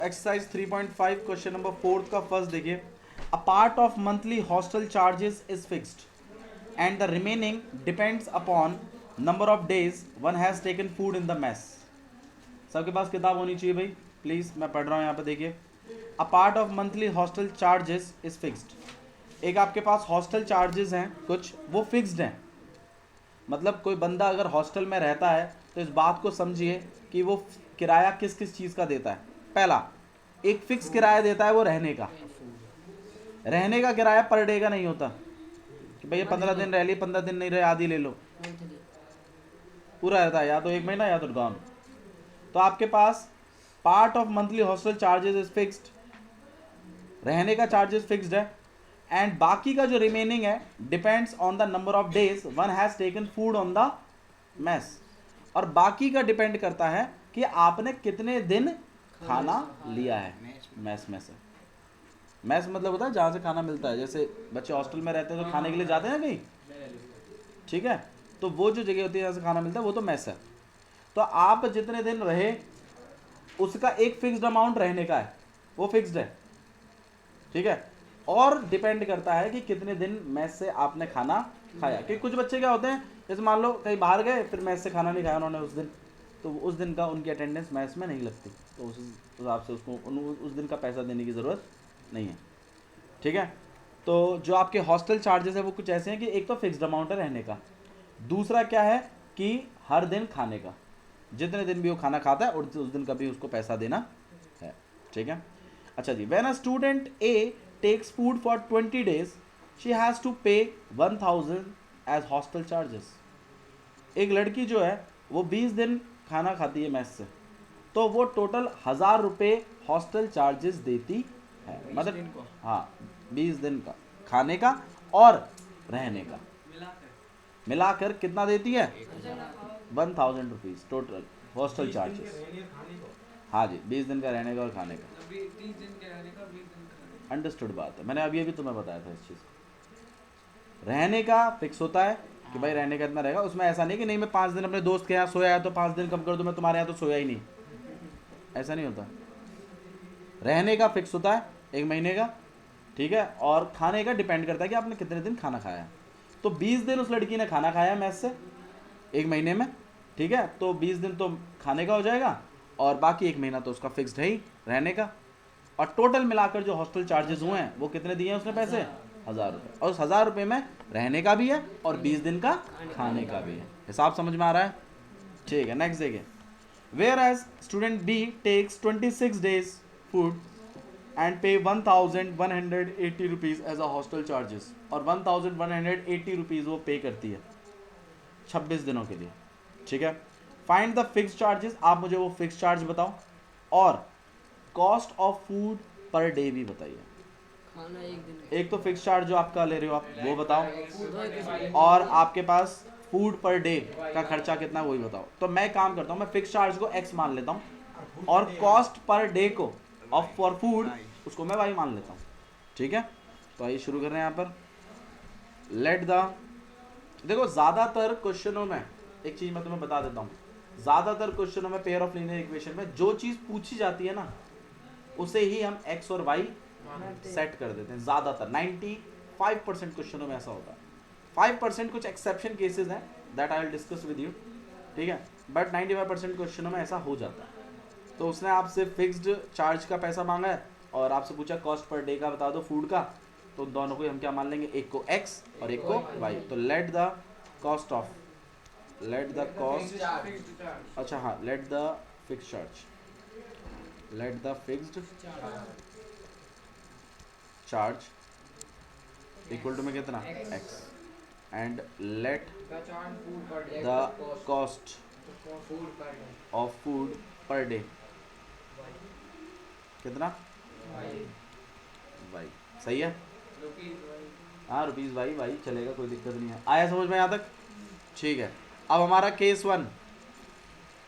Exercise 3.5 question number 4 का first देखिए। A part of monthly hostel charges is fixed and the remaining depends upon number of days one has taken food in the mess. सबके पास किताब होनी चाहिए भाई, please मैं पढ़ रहा हूँ यहाँ पे देखिए। A part of monthly hostel charges is fixed. एक आपके पास हॉस्टल चार्जेस हैं कुछ, वो फिक्स्ड हैं। मतलब कोई बंदा अगर हॉस्टल में रहता है तो इस बात को समझिए कि वो किराया किस किस चीज़ का देता है। पहला, एक फिक्स किराया देता है वो रहने का। रहने का किराया पर डे का नहीं होता कि भैया 15 दिन रह लिए, 15 दिन नहीं रहे आधी ले लो, पूरा रहता है या तो एक महीना या तो डाउन। तो आपके पास part of monthly hostel charges is fixed, रहने का चार्जेस फिक्स्ड है, एंड बाकी का जो रिमेनिंग है depends on the number of days one has taken food on the mess. और बाकी का डिपेंड करता है कि आपने कितने दिन खाना लिया है मेस में से। मेस मतलब होता है जहाँ से खाना मिलता है। जैसे बच्चे हॉस्टल में रहते हैं तो खाने के लिए जाते हैं कहीं, ठीक है, तो वो जो जगह होती है जहाँ से खाना मिलता है वो तो मेस है। तो आप जितने दिन रहे उसका एक फिक्स्ड अमाउंट रहने का है, वो फिक्स्ड है, ठीक है। और डिपेंड करता है कि कितने दिन मेस से आपने खाना खाया। कि कुछ बच्चे क्या होते हैं, जैसे मान लो कहीं बाहर गए फिर मेस से खाना नहीं खाया उन्होंने उस दिन, तो उस दिन का उनकी अटेंडेंस मैच में नहीं लगती, तो उस हिसाब से उसको उस दिन का पैसा देने की ज़रूरत नहीं है, ठीक है। तो जो आपके हॉस्टल चार्जेस है वो कुछ ऐसे हैं कि एक तो फिक्स्ड अमाउंट है रहने का, दूसरा क्या है कि हर दिन खाने का, जितने दिन भी वो खाना खाता है और उस दिन का भी उसको पैसा देना है, ठीक है। अच्छा जी, when a student A takes food for 20 days she has to pay 1000 as hostel charges. एक लड़की जो है वो 20 दिन खाना खाती है मेस से, तो वो टोटल 1000 रुपये हॉस्टल चार्जेस देती है। मतलब हाँ, 20 दिन का खाने का और रहने का मिलाकर कितना देती है, 1000 रुपीज़ टोटल हॉस्टल चार्जेस। हाँ जी, 20 दिन का रहने का और खाने का। अंडरस्टूड बात है, मैंने अभी तुम्हें बताया था इस चीज़ को। रहने का फिक्स होता है कि भाई रहने का इतना रहेगा, उसमें ऐसा नहीं कि नहीं मैं 5 दिन अपने दोस्त के यहाँ सोया है तो 5 दिन कम कर दूँ, मैं तुम्हारे यहाँ तो सोया ही नहीं, ऐसा नहीं होता। रहने का फिक्स होता है 1 महीने का, ठीक है, और खाने का डिपेंड करता है कि आपने कितने दिन खाना खाया। तो 20 दिन उस लड़की ने खाना खाया मेस से 1 महीने में, ठीक है, तो 20 दिन तो खाने का हो जाएगा और बाकी 1 महीना तो उसका फिक्स्ड है ही रहने का। और टोटल मिलाकर जो हॉस्टल चार्जेस हुए हैं वो कितने दिए हैं उसने पैसे, 1000 रुपये, और उस 1000 रुपये में रहने का भी है और 20 दिन का खाने का भी है। हिसाब समझ में आ रहा है, ठीक है। नेक्स्ट देखिए, whereas student B takes 26 days food and pay 1180 rupees as a hostel charges, और 1180 रुपीज़ वो पे करती है 26 दिनों के लिए, ठीक है। फाइंड द फिक्स चार्जेस, आप मुझे वो फिक्स चार्ज बताओ और cost of food per day भी बताइए। खाना एक दिन एक तो फिक्स चार्ज जो आपका ले रहे हो आप वो बताओ, और आपके पास फूड पर डे का खर्चा कितना है वही बताओ। तो मैं काम करता हूँ, मैं फिक्स चार्ज को x मान लेता हूँ और कॉस्ट पर डे को ऑफ फॉर फूड उसको मैं y मान लेता हूँ, ठीक है। तो आइए शुरू कर रहे हैं यहाँ पर। लेट द, देखो ज़्यादातर क्वेश्चनों में एक चीज़ मैं तुम्हें बता देता हूँ, ज़्यादातर क्वेश्चनों में पेयर ऑफ लीनियर इक्वेशन में जो चीज़ पूछी जाती है ना उसे ही हम x और y सेट कर देते हैं। ज़्यादातर 95% क्वेश्चनों में ऐसा होता है। 5% कुछ एक्सेप्शन केसेस हैं that I will discuss with you, ठीक है, बट 95% क्वेश्चनों में ऐसा हो जाता है। तो उसने आपसे फिक्स्ड चार्ज का पैसा मांगा है और आपसे पूछा कॉस्ट पर डे का बता दो फूड का, तो दोनों को हम क्या मान लेंगे, एक को x और एक को y। तो लेट द कॉस्ट, अच्छा हाँ, let the fixed charge, let the fixed charge equal to में कितना x, and let the cost of food per day कितना y। सही है, हाँ रुपीज़ y चलेगा, कोई दिक्कत नहीं है। आया समझ में यहाँ तक, ठीक है। अब हमारा केस 1,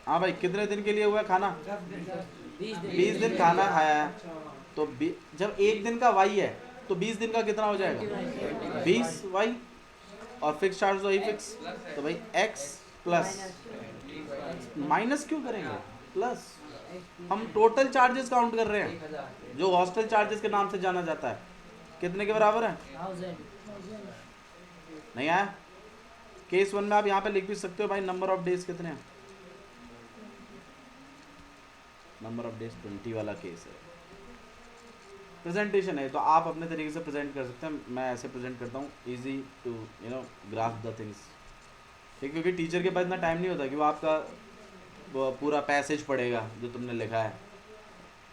हाँ भाई कितने दिन के लिए हुआ खाना, 20 दिन खाना खाया है, तो जब 1 दिन का y है तो 20 दिन का कितना हो जाएगा 20 y, और फिक्स चार्ज तो वही फिक्स, तो भाई x प्लस, माइनस क्यों करेंगे, प्लस हम टोटल चार्जेस काउंट कर रहे हैं जो हॉस्टल चार्जेस के नाम से जाना जाता है। कितने के बराबर है? 1000। नहीं आया? केस 1 में आप यहाँ पे लिख भी सकते हो भाई, नंबर ऑफ डेज कितने हैं। नंबर ऑफ डेज 20 वाला केस है। प्रेजेंटेशन है तो आप अपने तरीके से प्रेजेंट कर सकते हैं, मैं ऐसे प्रेजेंट करता हूँ, easy to grasp the things. ठीक, क्योंकि टीचर के पास इतना टाइम नहीं होता कि वो आपका वो पूरा पैसेज पढ़ेगा जो तुमने लिखा है।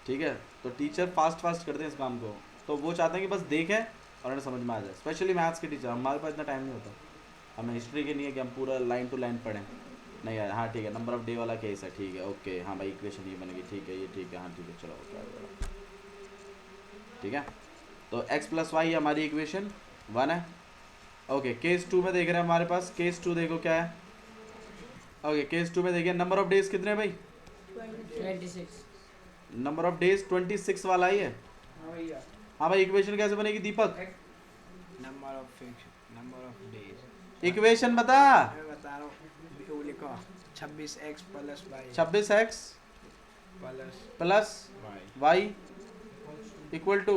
ठीक है, तो टीचर फास्ट करते हैं इस काम को, तो वो चाहते हैं कि बस देखें और उन्हें समझ में आ जाए। स्पेशली मैथ्स के टीचर, हमारे पास इतना टाइम नहीं होता, हमें हिस्ट्री के नहीं है कि हम पूरा लाइन टू लाइन पढ़ें। नहीं यार, हाँ ठीक है, नंबर ऑफ डे वाला केस है, ठीक है, ओके, हाँ भाई इक्वेशन ये बनेगी, ठीक है, ये ठीक है, हाँ ठीक है, चलो ओके, ठीक है। तो x प्लस वाई हमारी इक्वेशन 1 है। ओके, केस 2 में देख रहे हैं हमारे पास, केस 2 देखो क्या है। ओके, केस 2 में देखिए नंबर ऑफ डेज कितने हैं भाई? 26। नंबर ऑफ डेज 26 वाला ही है। हाँ भाई, इक्वेशन कैसे बनेगी Deepak? Number of days equation बता। मैं बता रहा हूँ, वो लिखो 26x plus y 26x plus y equal to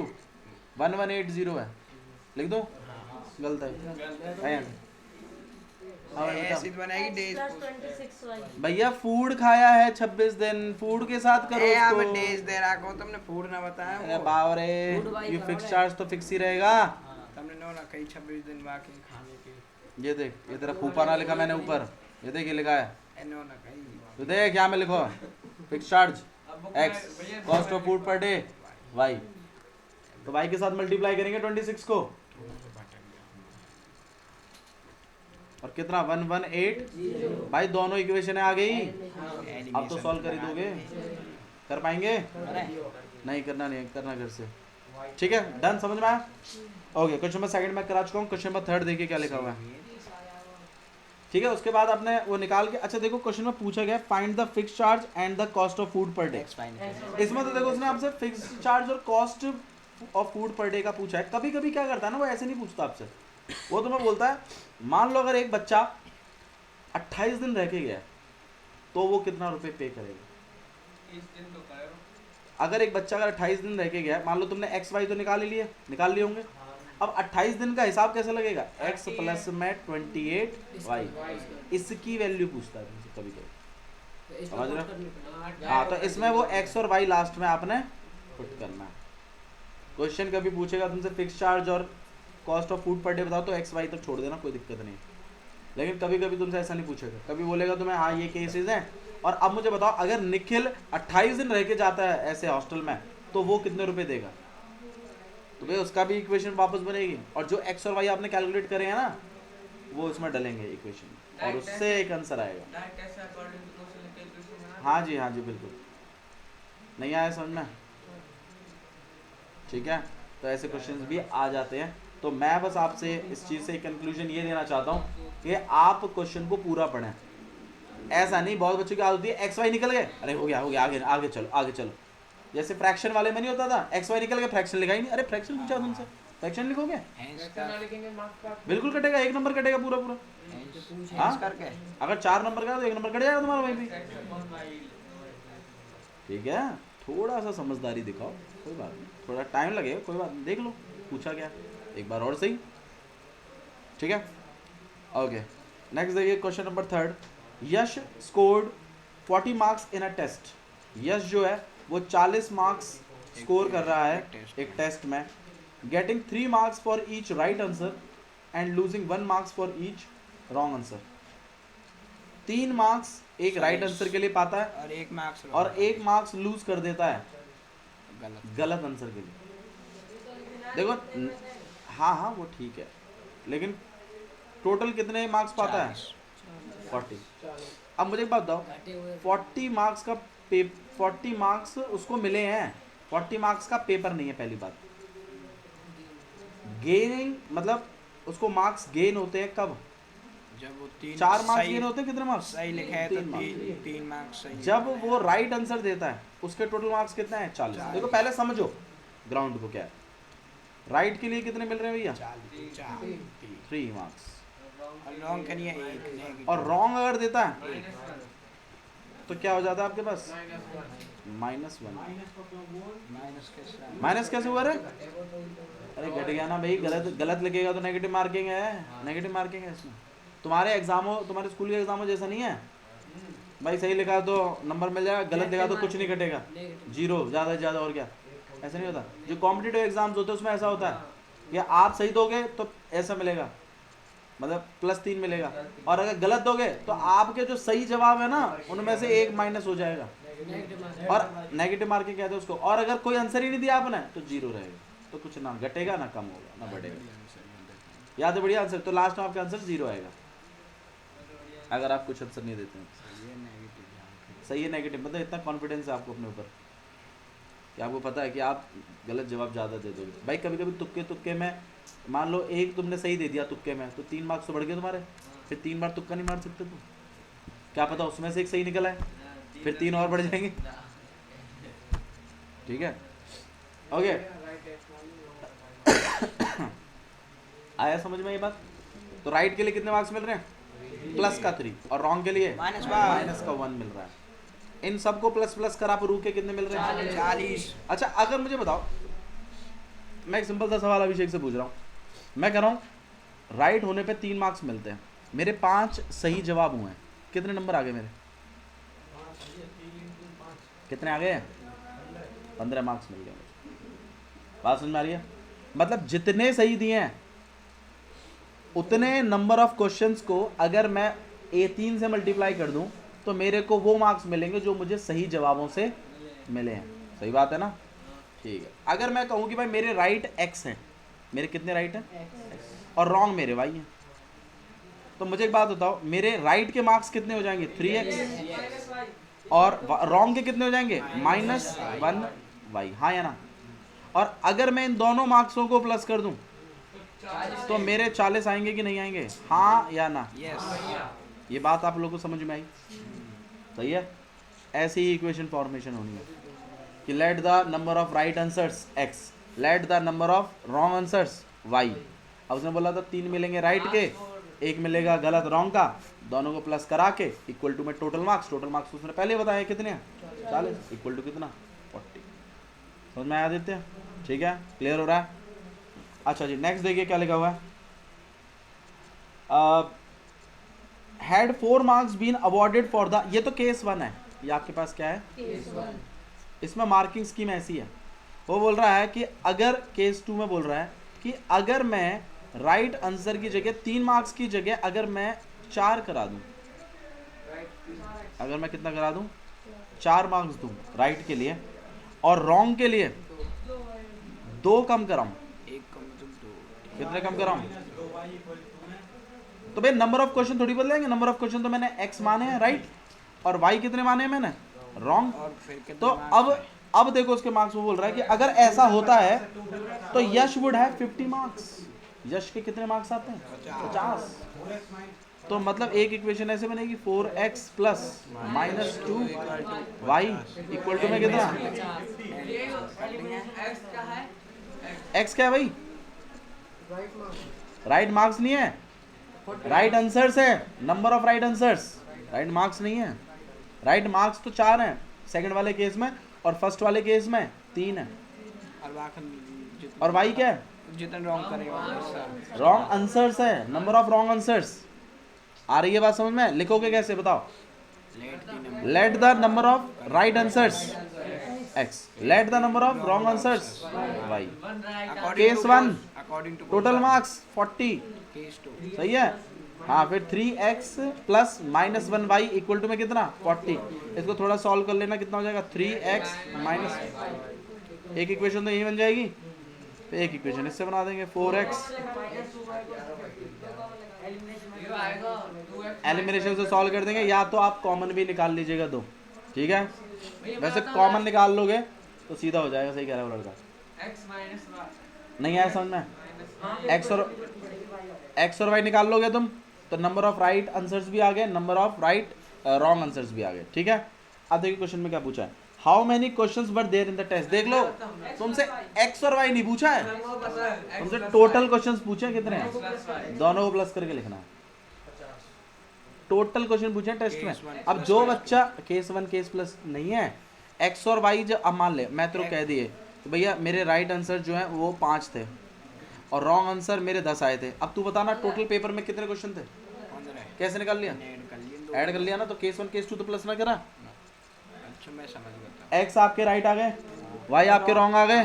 1180 है। लिख दो? गलत है। हाँ भाई ऐसी बता। तो बनेगी डेज भैया फूड खाया है 26 दिन, फूड के साथ करो ए आप उसको। डेज दे रहा को तुमने फूड ना बताया अरे वो बाप रे, Food भाई ये करो फिक्स ना। चार्ज तो फिक्स ही रहेगा। तुमने नो ना कही 26 दिन बाकी खाने के ये देख, ये तेरा फूफा ना लिखा मैंने ऊपर, ये देख ये लिखा है, ए नो ना कही तो देख क्या में लिखो, fix charge x, cost of food per day y, तो y के साथ मल्टीप्लाई करेंगे 26 को, और कितना 118 भाई, दोनों इक्वेशन आ गई। अब तो सॉल्व कर ही दोगे, कर पाएंगे? नहीं करना, नहीं करना घर से। ठीक है, डन, समझ में आया? ओके, क्वेश्चन नंबर सेकंड में करा चुका हूँ, क्वेश्चन नंबर थर्ड देखिए क्या लिखा हुआ है। ठीक है, उसके बाद आपने वो निकाल के, अच्छा देखो क्वेश्चन में पूछा गया find the fix charge and the cost of food per day. इसमें तो देखो उसने आपसे फिक्स चार्ज और cost of food per day का पूछा है। कभी कभी क्या करता है ना, वो ऐसे नहीं पूछता आपसे, वो तुम्हें बोलता है मान लो अगर एक बच्चा 28 दिन रह के गया तो वो कितना रुपए पे करेगा। अगर एक बच्चा अगर 28 दिन रह के गया, मान लो तुमने एक्स वाई तो निकाल लिए होंगे, अब 28 दिन का हिसाब कैसे लगेगा? x प्लस में 28 y, इसकी वैल्यू पूछता है तुमसे कभी कभी, समझ रहे हो? हाँ, तो इसमें वो x और y लास्ट में आपने पुट करना है। क्वेश्चन कभी पूछेगा तुमसे फिक्स चार्ज और cost of food per day बताओ, तो x y तक छोड़ देना, कोई दिक्कत नहीं। लेकिन कभी कभी तुमसे ऐसा नहीं पूछेगा, कभी बोलेगा तुम्हें हाँ ये केसेस हैं, और अब मुझे बताओ अगर निखिल 28 दिन रह के जाता है ऐसे हॉस्टल में तो वो कितने रुपए देगा, तो भाई उसका भी इक्वेशन वापस बनेगी, और जो x और y आपने कैलकुलेट करे हैं ना वो इसमें डलेंगे इक्वेशन, और उससे एक आंसर आएगा। हाँ जी बिल्कुल। नहीं आया समझ में? ठीक है, तो ऐसे क्वेश्चंस भी आ जाते हैं। तो मैं बस आपसे इस चीज़ से कंक्लूजन ये देना चाहता हूँ कि आप क्वेश्चन को पूरा पढ़ें। ऐसा नहीं, बहुत बच्चों की आदत होती है एक्स वाई निकल गए, अरे हो गया आगे चलो। जैसे फ्रैक्शन वाले में नहीं होता था, एक्स वाई निकल गए फ्रैक्शन लिखा ही नहीं, अरे फ्रैक्शन पूछा तुमसे, फ्रैक्शन लिखोगे? बिल्कुल कटेगा, 1 नंबर कटेगा पूरा। हाँ, करके अगर 4 नंबर का तो 1 नंबर कट जाएगा तुम्हारा वहीं भी। ठीक है, थोड़ा सा समझदारी दिखाओ, कोई बात नहीं, थोड़ा टाइम लगेगा, कोई बात नहीं, देख लो पूछा क्या एक बार और सही। ठीक है, ओके, नेक्स्ट देखिए question number 3। Yash scored 40 marks in a test. Yash जो है वो 40 मार्क्स स्कोर कर रहा है एक टेस्ट में, getting 3 marks for each right answer and losing 1 marks for each wrong answer. 3 marks एक राइट आंसर के लिए पाता है और 1 मार्क्स लूज कर देता है गलत आंसर के लिए। देखो हाँ वो ठीक है, लेकिन टोटल कितने मार्क्स पाता है? 40। अब मुझे एक बात बताओ, 40 मार्क्स का 40 मार्क्स उसको मिले हैं, 40 मार्क्स का पेपर नहीं है। पहली बात, गेनिंग मतलब उसको मार्क्स गेन होते हैं कब? जब वो 4 मार्क्स गेन होते हैं। कितने मार्क्स? सही लिखा है तो 3 मार्क्स सही। जब वो राइट आंसर देता है उसके टोटल मार्क्स कितने हैं? 40। देखो पहले समझो ग्राउंड को क्या है। राइट के लिए कितने मिल रहे हैं भैया? 3 मार्क्स। और रॉन्ग के लिए 1 और रॉन्ग अगर देता है तो क्या हो जाता है आपके पास -1। माइनस कैसे माइनस कैसे हुआ रे? अरे घट गया ना भाई, गलत गलत लिखेगा तो नेगेटिव मार्किंग है, नेगेटिव मार्किंग है इसमें। तुम्हारे एग्जामों, तुम्हारे स्कूल के एग्जामों जैसा नहीं है भाई, सही लिखा तो नंबर मिल जाएगा, गलत लिखा तो कुछ नहीं घटेगा, जीरो ज़्यादा से ज़्यादा, और क्या। ऐसा नहीं होता, जो कॉम्पिटिटिव एग्जाम्स होते हैं उसमें ऐसा होता है कि आप सही दोगे तो ऐसा मिलेगा, मतलब +3 मिलेगा, और अगर गलत दोगे तो आपके जो सही जवाब है ना उनमें से एक माइनस हो जाएगा, और नेगेटिव मार्किंग कहते हैं उसको। और अगर कोई आंसर ही नहीं दिया आपने तो जीरो रहेगा, तो कुछ ना घटेगा ना कम होगा ना बढ़ेगा। याद है बढ़िया आंसर, तो लास्ट में आपका आंसर जीरो आएगा अगर आप कुछ आंसर नहीं देते हैं। सही है नेगेटिव, मतलब इतना कॉन्फिडेंस है आपको अपने ऊपर कि आपको पता है कि आप गलत जवाब ज़्यादा दे दोगे। भाई कभी कभी तुक्के में मान लो एक तुमने सही दे दिया तुक्के में, तो 3 मार्क्स तो बढ़ गए तुम्हारे, फिर 3 बार तुक्का नहीं मार सकते तुम, क्या पता उसमें से एक सही निकला है, फिर 3 और बढ़ जाएंगे। ठीक है, ओके। आया समझ में ये बात? तो राइट के लिए कितने मार्क्स मिल रहे हैं? प्लस का 3, और रॉन्ग के लिए माइनस का 1 मिल रहा है। इन सबको प्लस प्लस करा पर रू के कितने मिल रहे हैं? 40। अच्छा, अगर मुझे बताओ, मैं एक सिंपल सा सवाल अभिषेक से पूछ रहा हूँ, मैं कह रहा हूँ राइट होने पे 3 मार्क्स मिलते हैं, मेरे 5 सही जवाब हुए हैं, कितने नंबर आ गए मेरे? कितने आ गए हैं? 15 मार्क्स मिल गए मुझे। बात समझ में आ रही है? मतलब जितने सही दिए हैं उतने नंबर ऑफ क्वेश्चंस को अगर मैं A3 से मल्टीप्लाई कर दूं तो मेरे को वो मार्क्स मिलेंगे जो मुझे सही जवाबों से मिले हैं। सही बात है ना? ठीक है। अगर मैं कहूँ कि भाई मेरे राइट x हैं, मेरे कितने राइट हैं? और रॉन्ग मेरे y हैं, तो मुझे एक बात बताओ, मेरे राइट के मार्क्स कितने हो जाएंगे? 3x, और रॉन्ग के कितने हो जाएंगे? -1y। हाँ या ना? और अगर मैं इन दोनों मार्क्सों को प्लस कर दूं तो मेरे 40 आएंगे कि नहीं आएंगे? हाँ या ना? यस। ये बात आप लोगों को समझ में आई? सही है। ऐसी ही इक्वेशन फॉर्मेशन होनी है कि let the number of right answers x, let the number of wrong answers y। अब उसने बोला था 3 मिलेंगे राइट के, 1 मिलेगा गलत रॉन्ग का, दोनों को प्लस करा के इक्वल टू में टोटल मार्क्स उसने पहले बताया कितने हैं? 40 इक्वल टू कितना? 40। समझ में आया आदित्य? ठीक है, क्लियर हो रहा है? अच्छा जी, नेक्स्ट देखिए क्या लिखा हुआ है। Had 4 marks been awarded for the, ये तो केस 1 है, ये आपके पास क्या है? इसमें मार्किंग स्कीम ऐसी है, वो बोल रहा है कि अगर केस 2 में बोल रहा है कि अगर मैं राइट आंसर की जगह 3 मार्क्स की जगह अगर मैं 4 करा दूं, अगर मैं कितना करा दूं? 4 मार्क्स दूं राइट के लिए, और रॉन्ग के लिए 2 कम कराऊं। कितने कम कराऊं? तो भाई नंबर ऑफ क्वेश्चन थोड़ी बदलेंगे, नंबर ऑफ क्वेश्चन तो मैंने x माने हैं राइट, और y कितने माने हैं मैंने? रॉन्ग। तो अब देखो उसके मार्क्स में बोल रहा है कि अगर ऐसा होता है तो यश वुड हैव 50 मार्क्स। यश के कितने मार्क्स आते हैं? 50। तो मतलब एक इक्वेशन ऐसे बनेगी 4x plus -2y equal to में कितना? x क्या है भाई? राइट मार्क्स नहीं है, राइट आंसर्स है, number of right answers, right marks नहीं है। राइट मार्क्स तो 4 हैं सेकंड वाले केस में, और फर्स्ट वाले केस में 3 है। और वाई क्या है? जितना रॉन्ग करेगा रॉन्ग आंसर्स है, नंबर ऑफ रॉन्ग आंसर्स। आ रही है बात समझ में? लिखोगे कैसे बताओ? Let the number of right answers x, let the number of wrong answers y। Case 1 total marks 40, सही है? हाँ, फिर 3x plus -1y equal to में कितना? 40। इसको थोड़ा सॉल्व कर लेना, कितना हो जाएगा? 3x माइनस, एक इक्वेशन तो यही बन जाएगी, फिर एक इक्वेशन इससे बना देंगे 4x। एलिमिनेशन से सॉल्व कर देंगे, या तो आप कॉमन भी निकाल लीजिएगा 2, ठीक है? वैसे कॉमन निकाल लोगे तो सीधा हो जाएगा। सही कह रहा है वो लड़का, नहीं आया समझ में? x और y निकाल लोगे तुम तो नंबर ऑफ राइट आंसर्स भी आ गए, number of right wrong answers भी आ गए, ठीक है? अब देखिए क्वेश्चन में क्या पूछा है। How many questions were there in the test. देख लो, तुमसे x और y नहीं पूछा है, तुमसे टोटल क्वेश्चंस पूछे कितने हैं, दोनों को प्लस करके लिखना है। टोटल क्वेश्चन पूछे टेस्ट में। Case one अब plus जो case बच्चा केस 1 केस प्लस नहीं है, एक्स और वाई जब अब मान ले मैं तेरे को कह दिए तो भैया मेरे राइट आंसर जो है वो 5 थे और रॉन्ग आंसर मेरे 10 आए थे। अब तू बताना टोटल पेपर में कितने क्वेश्चन थे, 15 कैसे निकाल लिया? ऐड कर लिए दो। ऐड कर लिया ना, तो केस 1 केस 2 तो प्लस ना करा। अच्छा मैं समझ गया। एक्स आपके राइट आ गए, वाई आपके रॉन्ग आ गए,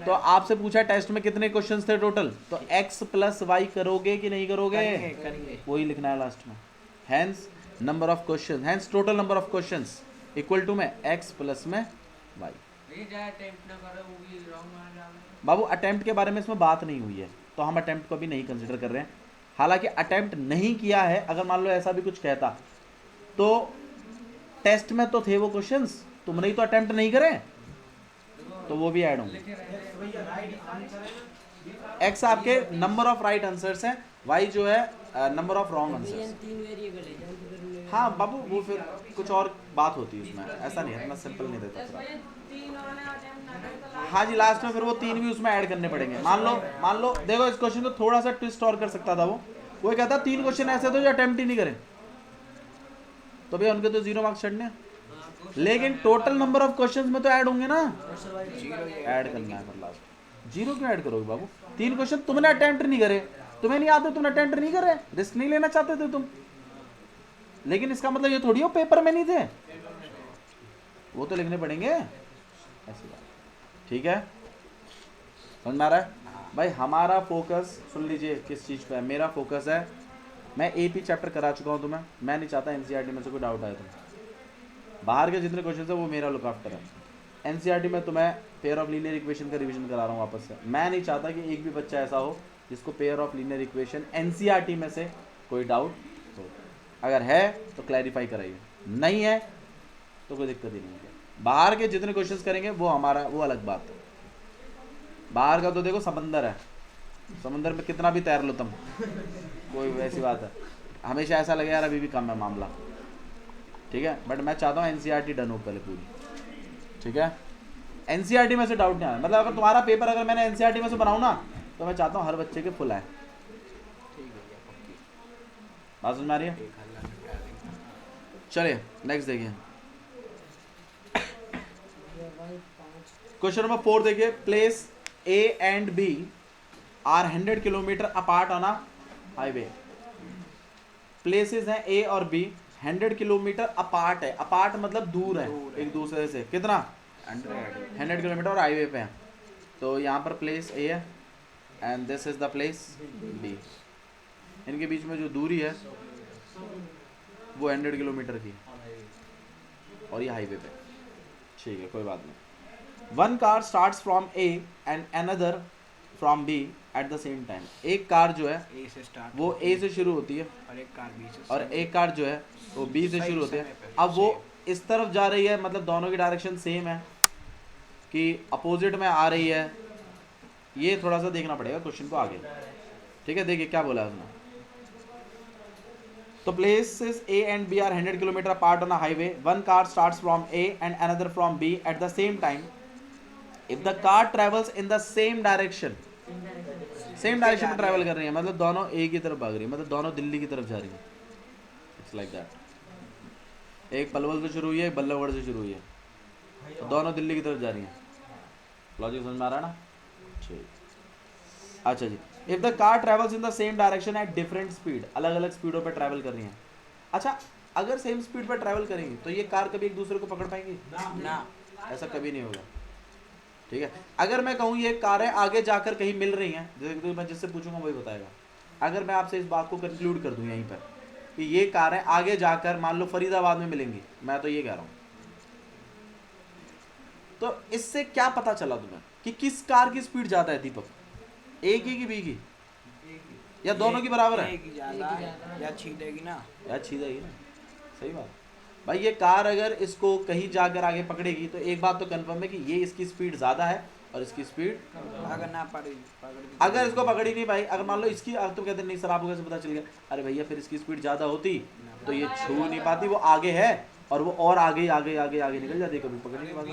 तो आपसे पूछा टेस्ट में कितने क्वेश्चंस थे टोटल, तो एक्स प्लस वाई करोगे कि नहीं करोगे? करेंगे। वही लिखना है लास्ट में। Hence number of question, hence total number of questions equal to में एक्स प्लस में वाई। बाबू अटेम्प्ट के बारे में इसमें बात नहीं हुई है, तो हम अटेम्प्ट को भी नहीं कंसिडर कर रहे हैं। हालांकि अटेम्प्ट नहीं किया है, अगर मान लो ऐसा भी कुछ कहता तो टेस्ट में तो थे वो क्वेश्चंस, तुमने ही तो अटेम्प्ट नहीं करे, तो वो भी ऐड होंगे। एक्स आपके नंबर ऑफ राइट आंसर्स हैं, वाई जो है number of wrong answers. 3 variable है जहाँ पे करने में। हाँ बाबू वो फिर कुछ और बात होती है उसमें, ऐसा नहीं है, इतना सिंपल नहीं देता पूरा। हाँ जी, लास्ट में फिर वो 3 भी उसमें ऐड करने पड़ेंगे। मान लो देखो इस क्वेश्चन को थोड़ा सा ट्विस्ट और कर सकता था वो कहता 3 क्वेश्चन ऐसे थे जो अटेम्प्ट ही नहीं करें, तो भैया उनके तो 0 मार्क्स चढ़ने हैं। लेकिन टोटल नंबर ऑफ क्वेश्चंस में तो ऐड होंगे ना, ऐड करना है फिर लास्ट। 0 क्यों ऐड करोगे बाबू? 3 क्वेश्चन तुमने अटेम्प्ट नहीं करे, तुम्हें नहीं आते, तुमने अटेम्प्ट नहीं करे, रिस्क नहीं लेना चाहते थे तुम, लेकिन इसका मतलब ये थोड़ी हो पेपर में नहीं थे, वो तो लिखने पड़ेंगे, ऐसी बात। ठीक है, समझ में आ रहा है भाई? हमारा फोकस सुन लीजिए किस चीज़ पे है। मेरा फोकस है, मैं एपी चैप्टर करा चुका हूँ तुम्हें, मैं नहीं चाहता एनसीईआरटी में से कोई डाउट आए तुम्हें। बाहर के जितने क्वेश्चन है वो मेरा लुक आफ्टर है। एनसीईआरटी में तुम्हें पेयर ऑफ लीनियर इक्वेशन का रिवीजन करा रहा हूँ वापस से। मैं नहीं चाहता कि एक भी बच्चा ऐसा हो जिसको pair of linear equation NCERT में से कोई डाउट हो। अगर है तो क्लैरिफाई कराइए, नहीं है तो कोई दिक्कत ही नहीं है। बाहर के जितने क्वेश्चंस करेंगे वो हमारा वो अलग बात है। बाहर का तो देखो समंदर है, समंदर में कितना भी तैर लो तुम, कोई वैसी बात है, हमेशा ऐसा लगे यार अभी भी कम है मामला। ठीक है, बट मैं चाहता हूँ एनसीईआरटी डन हो पहले पूरी। ठीक है, एनसीईआरटी में से डाउट नहीं आना, मतलब अगर तुम्हारा पेपर अगर मैंने एनसीईआरटी में से बनाऊँ ना, तो मैं चाहता हूँ हर बच्चे के फुल आए। बात समझ में आ रही है? चलिए नेक्स्ट देखिए, क्वेश्चन नंबर 4 देखिए। Place A and B are 100 kilometre apart on a highway. Places हैं ए और बी 100 किलोमीटर अपार्ट है, अपार्ट मतलब दूर है एक दूसरे से, कितना? 100 किलोमीटर और हाईवे पे है। तो यहाँ पर प्लेस ए है and this is the place B. इनके बीच में जो दूरी है वो 100 किलोमीटर की और ये हाईवे पे। ठीक है, कोई बात नहीं। One car starts from A and another from B at the same time. एक कार जो है ए से स्टार्ट वो ए से शुरू होती है और एक कार बी से, और एक कार जो है वो बी से शुरू होती है। अब वो इस तरफ जा रही है, मतलब दोनों की डायरेक्शन सेम है कि अपोजिट में आ रही है, ये थोड़ा सा देखना पड़ेगा क्वेश्चन को आगे। ठीक है, देखिए क्या बोला उसने। तो places A and B are 100 kilometer apart on a highway. One car starts from A and another from B at the same time. If the car travels in the same direction, same direction में travel कर रही है, मतलब दोनों एक ही तरफ भाग रही है, मतलब दोनों दिल्ली की तरफ जा रही है। It's like that. एक पलवल से शुरू हुई है, एक बल्लभगढ़ से शुरू हुई है, तो दोनों दिल्ली की तरफ जा रही हैं। लॉजिक समझ में आ रहा है ना? ठीक, अच्छा जी। If the car travels in the same direction at different speed, अलग अलग स्पीडों पर ट्रैवल कर रही हैं। अच्छा, अगर सेम स्पीड पर ट्रैवल करेंगी तो ये कार कभी एक दूसरे को पकड़ पाएंगी ना, ऐसा कभी नहीं होगा। ठीक है, अगर मैं कहूँ ये कारें आगे जाकर कहीं मिल रही हैं, जैसे तो मैं जिससे पूछूंगा वही बताएगा। अगर मैं आपसे इस बात को कंक्लूड कर दूं यहीं पर कि ये कारें आगे जाकर मान लो फरीदाबाद में मिलेंगी, मैं तो ये कह रहा हूँ, तो इससे क्या पता चला तुम्हें कि किस कार की स्पीड ज़्यादा है दीपक? ए की बी की, या दोनों की बराबर है? एक ही ज्यादा या छीदेगी ना, यार छीदेगी ना, सही बात भाई। ये कार अगर इसको कहीं जाकर आगे पकड़ेगी तो एक बात तो कंफर्म है कि ये इसकी स्पीड ज़्यादा है और इसकी स्पीड, अगर ना पकड़ अगर इसको पकड़ी नहीं भाई, अगर मान लो इसकी, अब तो कहते नहीं सर आपको कैसे पता चल गया? अरे भैया फिर इसकी स्पीड ज़्यादा होती तो ये छू नहीं पाती, वो आगे है और वो और आगे आगे आगे आगे निकल जाती, कभी पकड़ नहीं पाती।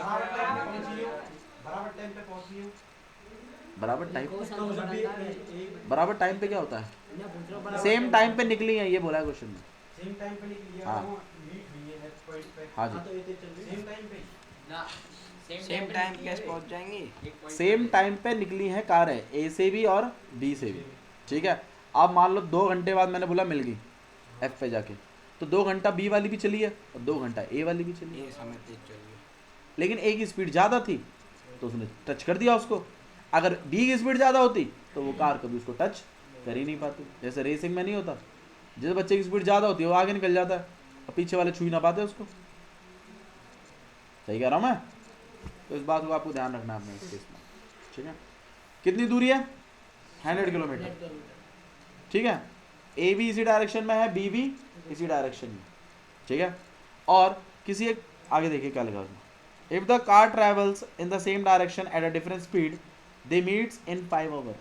बराबर टाइम पे क्या होता है? सेम टाइम पे निकली है, ये बोला है क्वेश्चन में। सेम टाइम पे निकली है हाँ। और मीट हुई है पॉइंट पे। हाँ जी। तो ये तो चल रही सेम टाइम पे ना सेम टाइम कैसे पहुंच जाएंगे? सेम टाइम पे निकली है कारें, ए से भी और बी से भी, ठीक है। अब मान लो 2 घंटे बाद मैंने बोला मिल गई एफ पे जाके, तो 2 घंटा बी वाली भी चली है और 2 घंटा ए वाली भी चली है, ये समय तेज चलिए। लेकिन ए की स्पीड ज़्यादा थी तो उसने टच कर दिया उसको। अगर बी की स्पीड ज़्यादा होती तो वो कार कभी उसको टच कर ही नहीं पाती। जैसे रेसिंग में नहीं होता, जिस बच्चे की स्पीड ज़्यादा होती है वो आगे निकल जाता है और पीछे वाले छू ही ना पाते उसको। सही कह रहा हूँ मैं? तो इस बात को आपको ध्यान रखना है अपने इस केस में, ठीक है। कितनी दूरी है? 100 किलोमीटर, ठीक है। ए भी इसी डायरेक्शन में है, बी भी इसी डायरेक्शन में, ठीक है। और किसी एक आगे देखिए क्या लिखा उसमें, if the car travels in the same direction at a different speed they meets in 5 hour.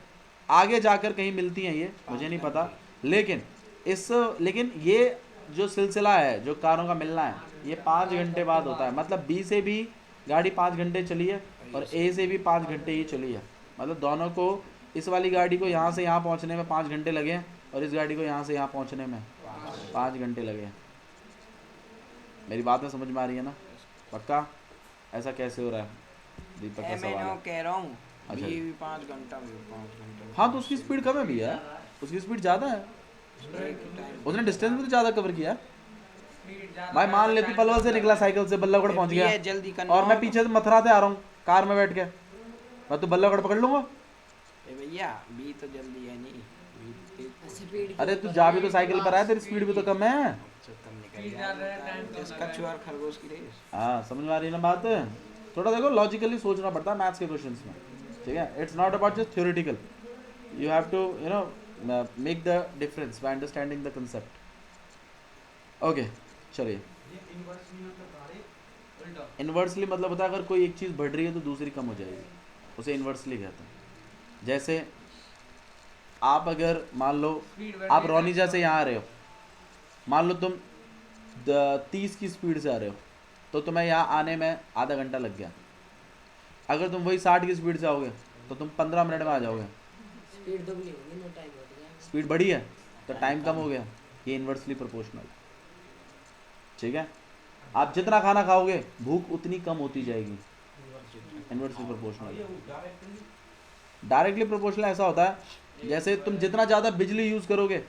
आगे जाकर कहीं मिलती हैं ये मुझे नहीं पता, लेकिन ये जो सिलसिला है जो कारों का मिलना है ये 5 घंटे बाद होता है। मतलब बी से भी गाड़ी 5 घंटे चली है और ए से भी 5 घंटे ही चली है। मतलब दोनों को, इस वाली गाड़ी को यहाँ से यहाँ पहुँचने में 5 घंटे लगे हैं और इस गाड़ी को यहाँ से यहाँ पहुँचने में 5 घंटे लगे हैं। मेरी बात में समझ में आ रही है ना? पक्का? ऐसा कैसे हो रहा है? दीपक का सवाल है। कह रहा हूँ अच्छा। ये भी 5 घंटा में 5 घंटे। हाँ तो उसकी स्पीड कम है भैया, उसकी स्पीड ज़्यादा है, उसने डिस्टेंस भी तो ज़्यादा कवर किया है। भाई मान ले तू पलवल से निकला साइकिल से, बल्लभगढ़ पहुंच गया जल्दी करना और मैं पीछे से मथुरा से आ रहा हूँ कार में बैठ के, मैं तो बल्लभगढ़ पकड़ लूंगा। भैया बी तो जल्दी है नहीं, बी तेज स्पीड अरे तू जा भी तो साइकिल पर है, तेरी स्पीड भी तो कम है। कम निकल जाएगा। इसका चुआर खरगोश की रेस। हाँ समझ में आ रही है ना बात? थोड़ा देखो लॉजिकली सोचना पड़ता है मैथ्स के क्वेश्चंस में, ठीक है। It's not about just theoretical, you have to you know make the difference by understanding the concept. Okay चलिए। ये इनवर्सली मतलब गाड़ी इन्वर्सली मतलब होता है अगर कोई एक चीज़ बढ़ रही है तो दूसरी कम हो जाएगी, उसे इन्वर्सली कहते हैं। जैसे आप अगर मान लो आप रोनिजा से यहाँ आ रहे हो, मान लो तुम 30 की स्पीड से आ रहे हो तो तुम्हें यहाँ आने में आधा घंटा लग गया। अगर तुम वही 60 की स्पीड से आओगे तो तुम 15 मिनट में आ जाओगे। स्पीड दुगनी होगी ना, टाइम बढ़ गया। स्पीड बढ़ी है तो टाइम कम हो गया। ये इन्वर्सली प्रोपोर्शनल, ठीक है। आप जितना खाना खाओगे भूख उतनी कम होती जाएगी। Inversely proportional. डायरेक्टली प्रोपोर्शनल ऐसा होता है जैसे तुम जितना ज़्यादा बिजली यूज़ करोगे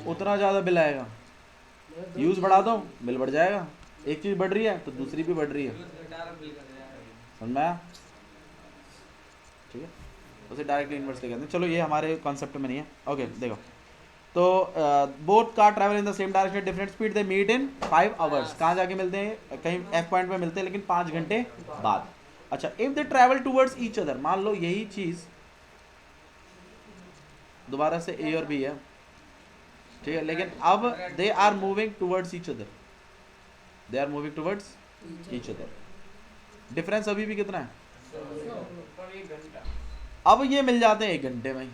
उतना ज़्यादा बिल आएगा, यूज़ बढ़ा दो बिल बढ़ जाएगा। एक चीज़ बढ़ रही है तो दूसरी भी बढ़ रही है, समझ में आया? ठीक है, उसे डायरेक्टली इन्वर्सली कहते हैं। चलो ये हमारे कॉन्सेप्ट में नहीं है। ओके देखो, तो both car travel in the same direction different speed they meet in 5 hours. कहाँ जाके मिलते हैं? कहीं एफ पॉइंट पे मिलते हैं लेकिन 5 घंटे बाद। अच्छा, if they travel towards each other, मान लो यही चीज़ दोबारा से ए और बी है, ठीक है, लेकिन अब they are moving towards each other, they are moving towards each other. Difference अभी भी कितना है? अब ये मिल जाते हैं 1 घंटे में ही,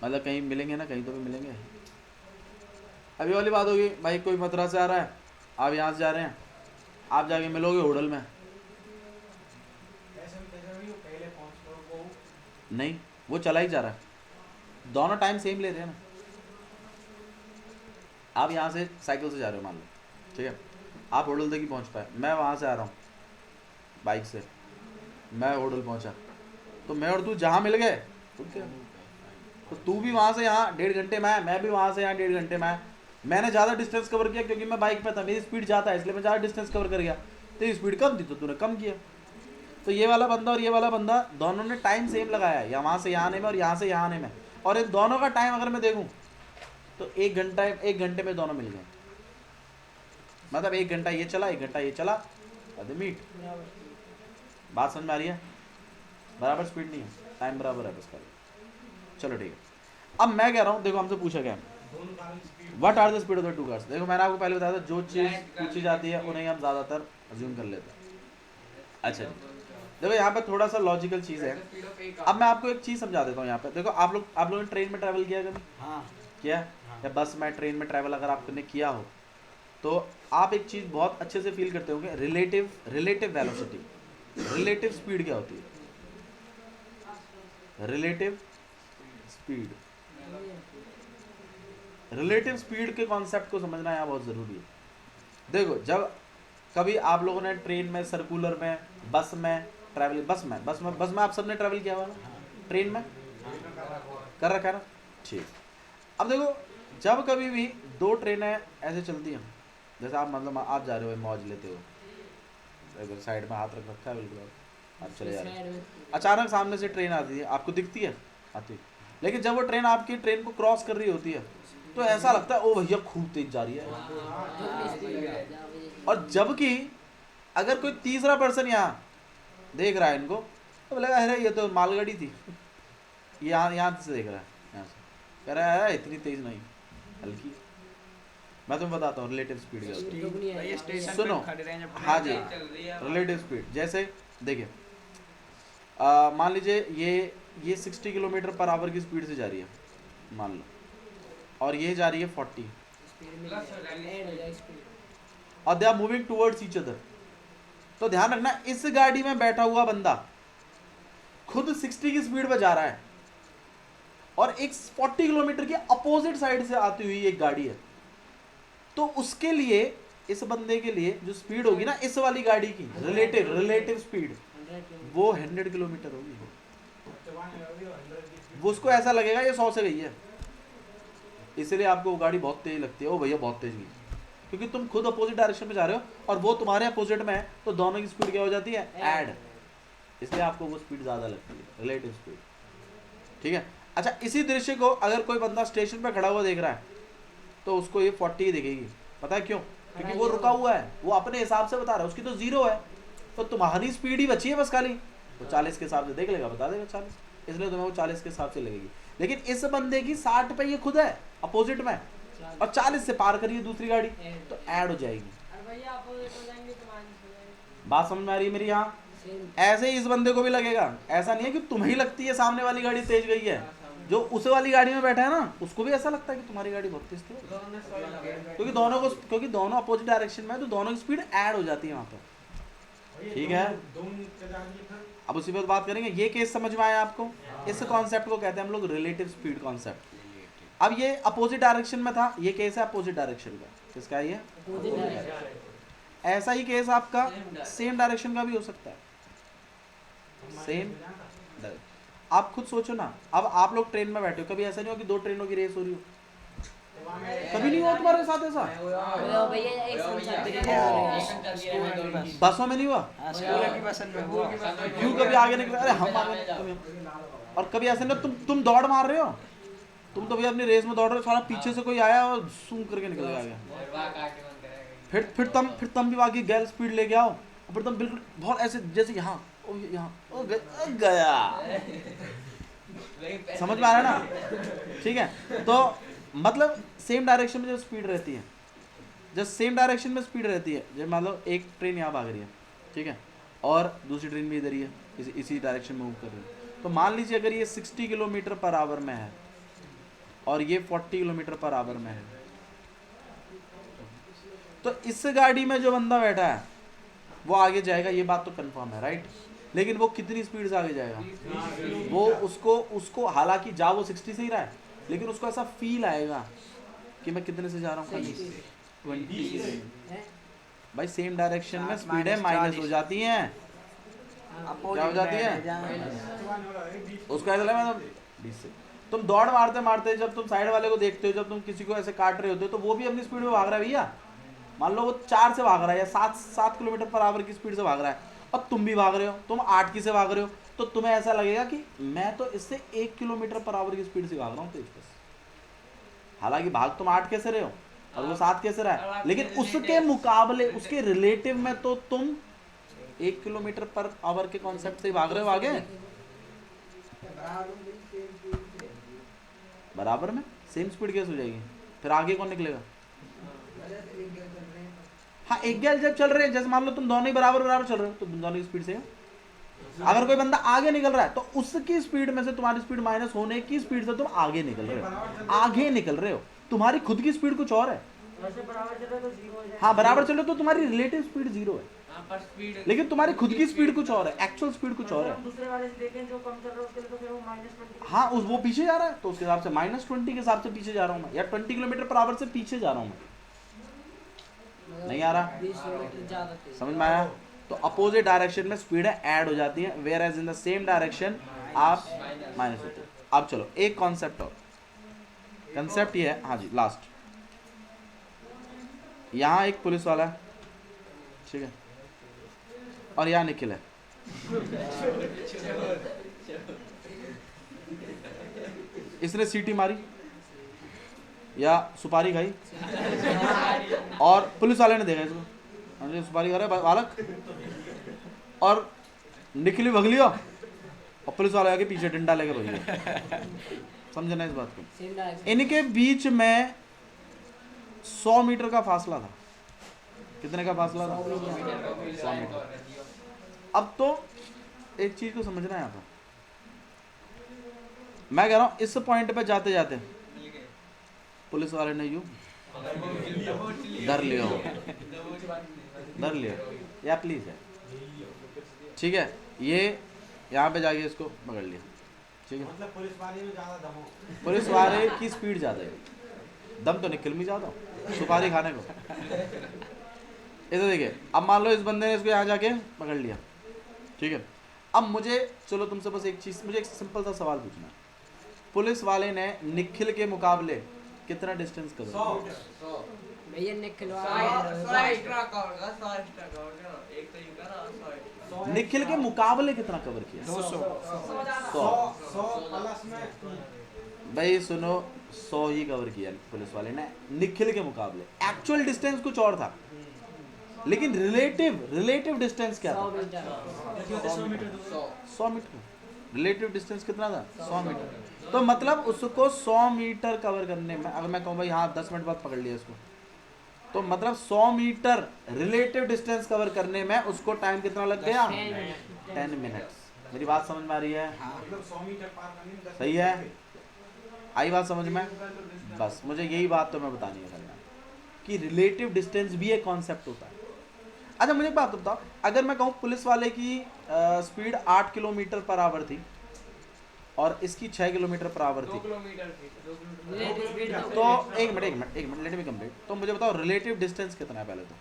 मतलब कहीं मिलेंगे ना, कहीं तो भी मिलेंगे। अभी वाली बात होगी भाई, कोई मथुरा से आ रहा है, आप यहाँ से जा रहे हैं, आप जाके मिलोगे होटल में, पहले पहुंच लो वो नहीं वो चला ही जा रहा है, दोनों टाइम सेम ले रहे हैं ना। आप यहाँ से साइकिल से जा रहे हो मान लो, ठीक है, आप होटल तक ही पहुँच पाए, मैं वहाँ से आ रहा हूँ बाइक से, मैं होटल पहुँचा, तो मैं और तू जहाँ मिल गए तो तू भी वहाँ से यहाँ 1.5 घंटे में आया, मैं भी वहाँ से यहाँ 1.5 घंटे में आया। मैंने ज़्यादा डिस्टेंस कवर किया क्योंकि मैं बाइक पे था, मेरी स्पीड ज़्यादा है इसलिए मैं ज़्यादा डिस्टेंस कवर कर गया। तेरी स्पीड कम थी तो तूने कम किया। तो ये वाला बंदा और ये वाला बंदा दोनों ने टाइम सेम लगाया है, या वहाँ से यहाँ आने में और यहाँ से यहाँ आने में, और इन दोनों का टाइम अगर मैं देखूँ तो 1 घंटे में दोनों मिल गए। मतलब 1 घंटा ये चला, 1 घंटा ये चला, मीट। बात समझ में आ रही है? बराबर स्पीड नहीं है, टाइम बराबर है बस खाली। चलो ठीक है, अब मैं कह रहा हूँ, देखो हमसे पूछा गया what are the speed of the two cars. देखो मैंने आपको पहले बताया था जो चीज़ पूछी जाती है उन्हें हम ज़्यादातर अज्यूम कर लेते हैं। अच्छा जी, देखो यहाँ पे थोड़ा सा लॉजिकल चीज़ है। अब मैं आपको एक चीज़ समझा देता हूँ। यहाँ पे देखो, आप लोगों ने ट्रेन में ट्रैवल किया कभी? हाँ किया? या बस में, ट्रेन में ट्रैवल अगर आपने किया हो तो आप एक चीज़ बहुत अच्छे से फील करते होंगे, रिलेटिव वेलोसिटी। रिलेटिव स्पीड क्या होती है? रिलेटिव स्पीड रिलेटिव स्पीड के कॉन्सेप्ट को समझना यहाँ बहुत ज़रूरी है। देखो, जब कभी आप लोगों ने ट्रेन में, सर्कुलर में, बस में ट्रैवल, बस में आप सबने ट्रैवल किया हुआ ना, ट्रेन में कर रखा है ना, ठीक। अब देखो, जब कभी भी दो ट्रेनें ऐसे चलती हैं, जैसे आप मतलब आप जा रहे हो, मौज लेते हो, इधर साइड में हाथ रख रखा है बिल्कुल, आप चले जा रहे हो, अचानक सामने से ट्रेन आती है, आपको दिखती है, आती है, लेकिन जब वो ट्रेन आपकी ट्रेन को क्रॉस कर रही होती है तो ऐसा लगता है ओ भैया खूब तेज जा रही है। और जबकि अगर कोई तीसरा पर्सन यहाँ देख रहा है इनको, तो बोलेगा अरे ये तो मालगाड़ी थी, यहाँ से देख रहा है, यहाँ से कह रहा है इतनी तेज नहीं, हल्की। मैं तुम्हें बताता हूँ रिलेटिव स्पीड ये का, स्टेशन सुनो, पे खड़े रहे जब हाँ जी, रिलेटिव स्पीड। जैसे देखिए, मान लीजिए ये 60 किलोमीटर पर आवर की स्पीड से जा रही है मान लो, और ये जा रही है 40, और they are moving towards each other. तो ध्यान रखना, इस गाड़ी में बैठा हुआ बंदा खुद 60 की स्पीड पर जा रहा है, और एक 40 किलोमीटर की अपोजिट साइड से आती हुई एक गाड़ी है, तो उसके लिए, इस बंदे के लिए जो स्पीड होगी ना इस वाली गाड़ी की रिलेटिव स्पीड, वो 100 किलोमीटर होगी। वो उसको ऐसा लगेगा ये 100 से गई है, इसलिए आपको वो गाड़ी बहुत तेज लगती है, ओ भैया बहुत तेज गई, क्योंकि तुम खुद अपोजिट डायरेक्शन में जा रहे हो और वो तुम्हारे अपोजिट में है, तो दोनों की स्पीड क्या हो जाती है, ऐड, इसलिए आपको वो स्पीड ज़्यादा लगती है, रिलेटिव स्पीड, ठीक है। अच्छा, इसी दृश्य को अगर कोई बंदा स्टेशन पर खड़ा हुआ देख रहा है तो उसको ये 40 ही दिखेगी, पता है क्यों? क्योंकि वो रुका हुआ है, वो अपने हिसाब से बता रहा है, उसकी तो 0 है, तो तुम्हारी स्पीड ही बची है बस खाली, वो 40 के हिसाब से देख लेगा, बता देगा 40, इसलिए तुम्हें वो 40 के हिसाब से लगेगी। लेकिन इस बंदे की 60 पे ये खुद है अपोजिट में, और 40 से पार करिए दूसरी गाड़ी तो ऐड हो जाएगी। बात समझ में आ रही है मेरी? यहाँ ऐसे ही इस बंदे को भी लगेगा, ऐसा नहीं है कि तुम्हें लगती है सामने वाली गाड़ी तेज गई है, जो उस वाली गाड़ी में बैठा है ना उसको भी ऐसा लगता है कि तुम्हारी गाड़ी बहुत तेज थी, क्योंकि दोनों अपोजिट डायरेक्शन में है, तो दोनों की स्पीड ऐड हो जाती है वहाँ पर, ठीक है। अब उसी पर बात करेंगे, ये केस समझ में आया आपको? इस कॉन्सेप्ट को कहते हैं हम लोग रिलेटिव स्पीड कॉन्सेप्ट। अब ये अपोजिट डायरेक्शन में था, ये केस है अपोजिट डायरेक्शन का, किसका है ये? ऐसा ही केस आपका सेम डायरेक्शन का भी हो सकता है, सेम। आप खुद सोचो ना, अब आप लोग ट्रेन में बैठे हो, कभी ऐसा नहीं हो कि दो ट्रेनों की रेस हो रही हो? कभी नहीं हुआ तुम्हारे साथ ऐसा? बसों में नहीं हुआ? स्कूल की बस में हुआ। क्यों कभी आगे निकले? अरे हम आगे कभी। और कभी ऐसे नहीं तुम दौड़ मार रहे हो, तुम तो भैया अपनी रेस में दौड़ रहे हो, सारा पीछे से कोई आया और सूंघ करके निकल गया, फिर तुम भी आगे गैल स्पीड लेके आओ, और फिर तुम बिल्कुल बहुत ऐसे जैसे यहाँ गया, समझ में आ रहा है ना? ठीक है, तो मतलब सेम डायरेक्शन में जो स्पीड रहती है, जब सेम डायरेक्शन में स्पीड रहती है, जब मान लो एक ट्रेन यहाँ भाग रही है, ठीक है, और दूसरी ट्रेन भी इधर ही है, इसी डायरेक्शन में मूव कर रही है, तो मान लीजिए अगर ये 60 किलोमीटर पर आवर में है और ये 40 किलोमीटर पर आवर में है, तो इस गाड़ी में जो बंदा बैठा है वो आगे जाएगा, ये बात तो कंफर्म है, राइट? लेकिन वो कितनी स्पीड से आगे जाएगा? वो उसको हालांकि जा वो 60 से ही रहा है, लेकिन उसको ऐसा फील आएगा कि मैं कितने से जा रहा हूँ, 20। भाई सेम डायरेक्शन में स्पीड है माइनस हो जाती है, क्या हो जाती है? उसको ऐसा लगा 20 से। तुम दौड़ मारते मारते जब तुम साइड वाले को देखते हो, जब तुम किसी को ऐसे काट रहे होते हो, तो वो भी अपनी स्पीड में भाग रहा है भैया, मान लो वो 4 से भाग रहा है या 7 किलोमीटर पर आवर की स्पीड से भाग रहा है, और तुम भी भाग रहे हो, तुम 8 की से भाग रहे हो, तो तुम्हें ऐसा लगेगा कि मैं तो इससे 1 किलोमीटर पर आवर की स्पीड से भाग रहा हूँ तेज बस। हालांकि भाग तुम 8 कैसे रहे हो और वो 7 कैसे रहा है, लेकिन उसके मुकाबले, उसके रिलेटिव में तो तुम 1 किलोमीटर पर आवर के कॉन्सेप्ट से भाग रहे हो आगे, बराबर में सेम स्पीड कैसे हो जाएगी? फिर आगे कौन निकलेगा? हाँ, एक गैल जब चल रहे हैं, जैसे मान लो तुम दोनों ही बराबर चल रहे हो, तो तुम दोनों की स्पीड से, अगर कोई बंदा आगे निकल रहा है तो उसकी स्पीड में से तुम्हारी स्पीड माइनस होने की स्पीड से तुम आगे निकल रहे हो, तुम्हारी खुद की स्पीड कुछ और है। हाँ, बराबर चल रहे हो तो तुम्हारी रिलेटिव स्पीड 0 है। हाँ पर स्पीड लेकिन तुम्हारी खुद की स्पीड कुछ और है, एक्चुअल स्पीड कुछ और है। दूसरे वाले से देखें जो कम चल रहा है उसके लिए तो फिर वो -20 हाँ उस वो पीछे जा रहा है तो उसके हिसाब से -20 के हिसाब से पीछे जा रहा हूँ मैं, या 20 किलोमीटर पर आवर से पीछे जा रहा हूँ मैं। नहीं आ रहा? 20 किलोमीटर ज्यादा तेज। समझ में आया? तो अपोजिट डायरेक्शन में स्पीड ऐड हो जाती है, whereas in the same direction आप माइनस होते हैं। अब चलो एक कॉन्सेप्ट और, कंसेप्ट ये है, हाँ जी लास्ट, यहाँ एक पुलिस वाला है, ठीक है, और यहाँ निखिल है। इसने सीटी मारी या सुपारी खाई, और पुलिस वाले ने देखा इसको, हाँ जी सुपारी खा रहा है बालक, और निखिल भी भग लिया, और पुलिस वाले आके पीछे डंडा लेके भग लिया। समझना इस बात को। Same direction. इनके बीच में 100 मीटर का फासला था। कितने का फासला था? 100 मीटर। अब तो एक चीज को समझना है यहाँ पर, मैं कह रहा हूँ इस पॉइंट पे जाते जाते पुलिस वाले ने यूं डर लिया हो, डर लिया या प्लीज है, ठीक है, ये यहाँ पे जाके इसको पकड़ लिया, ठीक है। मतलब पुलिस वाले में ज्यादा दम हो। पुलिस वाले की स्पीड ज़्यादा है, दम तो निकल में ज़्यादा हो सुपारी खाने को। इधर देखिए, अब मान लो इस बंदे ने इसको यहाँ जाके पकड़ लिया, ठीक है। अब मुझे चलो तुमसे बस एक चीज़, मुझे एक सिंपल सा सवाल पूछना है, पुलिस वाले ने निखिल के मुकाबले कितना डिस्टेंस कवर? 100 भैया ने खिलवा निखिल के मुकाबले कितना कवर किया? 200 100 प्लस में भाई सुनो, 100 ही कवर किया पुलिस वाले ने निखिल के मुकाबले। एक्चुअल डिस्टेंस कुछ और था, लेकिन रिलेटिव डिस्टेंस क्या था? 100 मीटर। रिलेटिव डिस्टेंस कितना था? 100 मीटर। तो मतलब उसको 100 मीटर कवर करने में, अगर मैं कहूँ भाई हाँ 10 मिनट बाद पकड़ लिया इसको, तो मतलब 100 मीटर रिलेटिव डिस्टेंस कवर करने में उसको टाइम कितना लग गया? 10 मिनट्स। मेरी बात समझ में आ रही है? मतलब 100 मीटर पार करने में 10 सही है? आई बात समझ में? बस मुझे यही बात तो मैं बतानी है कि रिलेटिव डिस्टेंस भी एक कॉन्सेप्ट होता है। अच्छा मुझे एक बात बताओ, अगर मैं कहूँ पुलिस वाले की स्पीड 8 किलोमीटर पर आवर थी और इसकी 6 किलोमीटर पर आवर थी, तो एक मिनट लेट मी कंप्लीट। तो मुझे बताओ रिलेटिव डिस्टेंस कितना है पहले तो?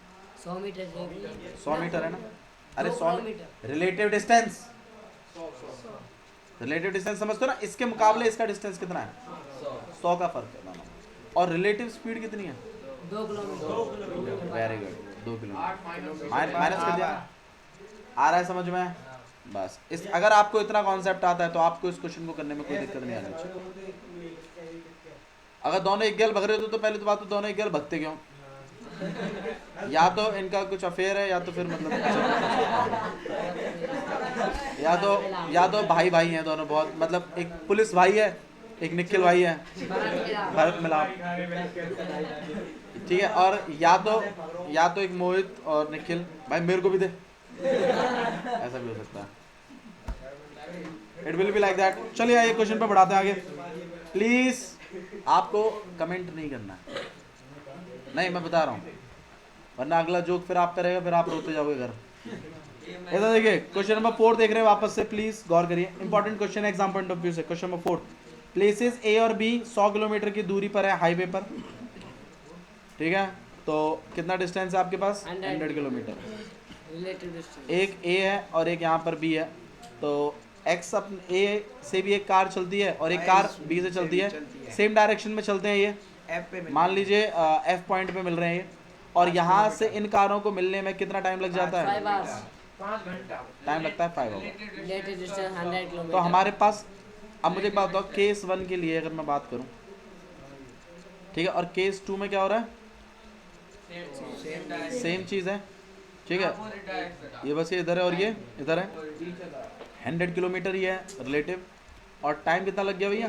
100 मीटर 100 मीटर है ना? अरे 100 kilometre. Relative distance, relative distance समझते हो ना? इसके मुकाबले इसका डिस्टेंस कितना है? 100 का फर्क है दोनों। और रिलेटिव स्पीड कितनी है? 2 kilometre. Very good, 2 kilometre minus कर दिया। आ रहा है समझ में? बस इस, अगर आपको इतना कॉन्सेप्ट आता है तो आपको इस क्वेश्चन को करने में कोई दिक्कत नहीं आनी चाहिए। अगर दोनों एक गैल भग रहे हो तो पहले तो बात तो दोनों एक गैल भगते क्यों? या तो इनका कुछ अफेयर है, या तो फिर मतलब या तो भाई भाई हैं दोनों बहुत, मतलब एक पुलिस भाई है, एक निखिल भाई है, भारत मिलाप, ठीक है। और या तो एक मोहित और निखिल भाई मेरे को भी दे, ऐसा भी हो सकता है। It will be like that. चलिए आइए क्वेश्चन पे बढ़ाते हैं आगे। प्लीज आपको कमेंट नहीं करना है, नहीं मैं बता रहा हूँ, वरना अगला जोक फिर आप करेगा, फिर आप रोते जाओगे घर। इधर देखिए क्वेश्चन नंबर 4 देख रहे हैं वापस से, प्लीज गौर करिए, इंपॉर्टेंट क्वेश्चन है एग्जाम पॉइंट ऑफ व्यू से। क्वेश्चन नंबर 4, प्लेसेस ए और बी 100 किलोमीटर की दूरी पर है हाईवे पर, ठीक है। तो कितना डिस्टेंस है आपके पास? 100 किलोमीटर। रिलेटिव डिस्टेंस एक ए है और एक यहाँ पर बी है, तो एक्स ए से भी एक कार चलती है और एक कार बी से चलती है, सेम डायरेक्शन में चलते हैं ये। ऐप पे मान लीजिए एफ पॉइंट पे मिल रहे हैं ये, और यहाँ से इन कारों को मिलने में कितना टाइम लग जाता है? 5 आवर्स। 5 घंटा टाइम लगता है 5 आवर। Relative distance 100 kilometre. तो हमारे पास, अब मुझे एक बात बताओ, केस 1 के लिए अगर मैं बात करूं, ठीक है, और केस 2 में क्या हो रहा है? सेम चीज़ है, ठीक है। ये बस ये इधर है और ये इधर है, 100 किलोमीटर ही है रिलेटिव, और टाइम कितना लग गया भैया?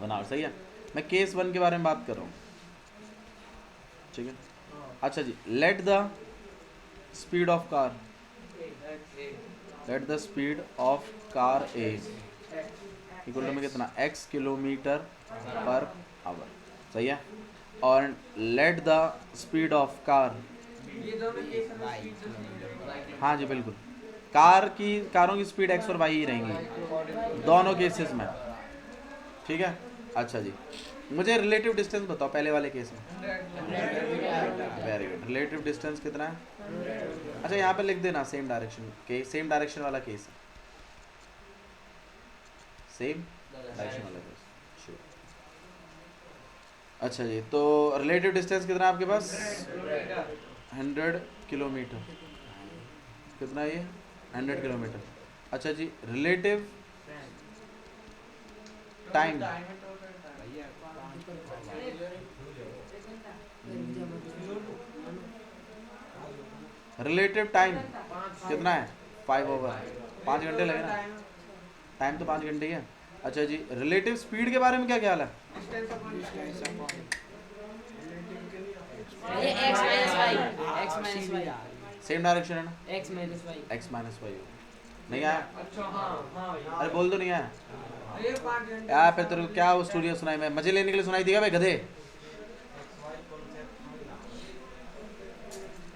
1 आवर, सही है। मैं केस 1 के बारे में बात कर रहा हूँ, ठीक है। अच्छा जी, let the speed of car, let the speed of car A equal to में कितना? x किलोमीटर पर आवर, सही है। और let the speed of car ये दोनों केस में स्पीड हाँ जी बिल्कुल, कारों की स्पीड एक्स और वाई ही रहेंगी दोनों केसेस में, ठीक है। अच्छा जी, मुझे रिलेटिव डिस्टेंस बताओ पहले वाले केस में। वेरी गुड, रिलेटिव डिस्टेंस कितना है? अच्छा यहाँ पे लिख देना सेम डायरेक्शन के, सेम डायरेक्शन वाला केस है, सेम डायरेक्शन वाला केस, श्योर। अच्छा जी, तो रिलेटिव डिस्टेंस कितना है आपके पास? 100 किलोमीटर। कितना है ये? 100 किलोमीटर। अच्छा जी, रिलेटिव टाइम रिलेटिव टाइम कितना है? 5 ओवर 5 घंटे लगे ना, टाइम तो 5 घंटे ही है। अच्छा जी, रिलेटिव स्पीड के बारे में क्या ख्याल है? ये x minus y same direction है ना, x minus y x minus y. नहीं आया? अच्छा हाँ अरे बोल दो नहीं आया ये 5 घंटे यार, फिर तेरे को क्या वो स्टोरी सुनाई? मैं मजे लेने के लिए सुनाई थी क्या भाई गधे?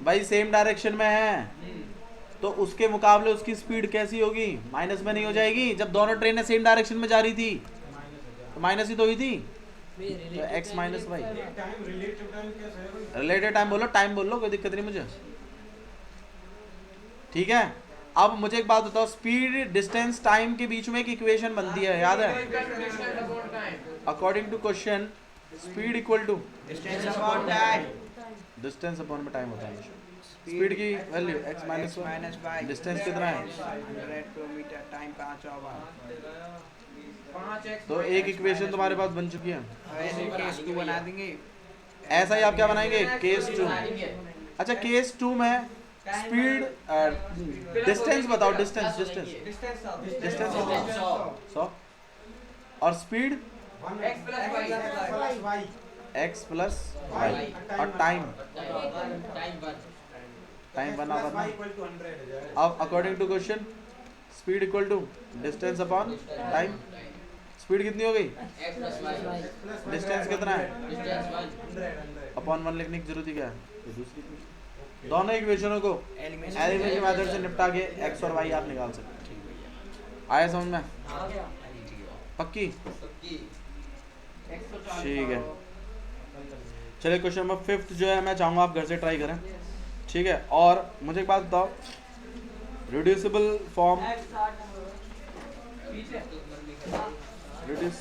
भाई सेम डायरेक्शन में है तो उसके मुकाबले उसकी स्पीड कैसी होगी? माइनस में नहीं हो जाएगी? जब दोनों ट्रेनें सेम डायरेक्शन में जा रही थी तो माइनस ही तो हुई थी, तो x minus y. Time relative time कैसे है? रिलेटेड टाइम बोलो, टाइम बोल लो, कोई दिक्कत नहीं मुझे, ठीक है। अब मुझे एक बात बताओ, स्पीड डिस्टेंस टाइम के बीच में एक इक्वेशन बनती है, याद है? According to question speed equal to distance upon time, distance upon में टाइम होता है। स्पीड की value x minus y, distance कितना है? 100 किलोमीटर, टाइम 5 ओवर। 5x तो एक इक्वेशन तुम्हारे पास बन चुकी है। ऐसे केस 2 बना देंगे। ऐसा ही आप क्या बनाएंगे? केस 2। अच्छा, केस 2 में स्पीड डिस्टेंस बताओ, डिस्टेंस डिस्टेंस डिस्टेंस 100 और speed x plus y x plus y और टाइम टाइम बना बना। अब according to question speed equal to distance upon time. Speed कितनी हो गई? डिस्टेंस कितना है? अपॉन 1 लिखने की जरूरत ही क्या है? तो दूसरी दोनों इक्वेशनों को एलिमिनेशन मेथड से निपटा के x और y आप निकाल सकते हैं। आया समझ में? पक्की? ठीक है, चलिए क्वेश्चन नंबर 5 जो है मैं चाहूँगा आप घर से ट्राई करें, ठीक है। और मुझे एक बात बताओ, रिड्यूसिबल फॉर्म रिड्यूस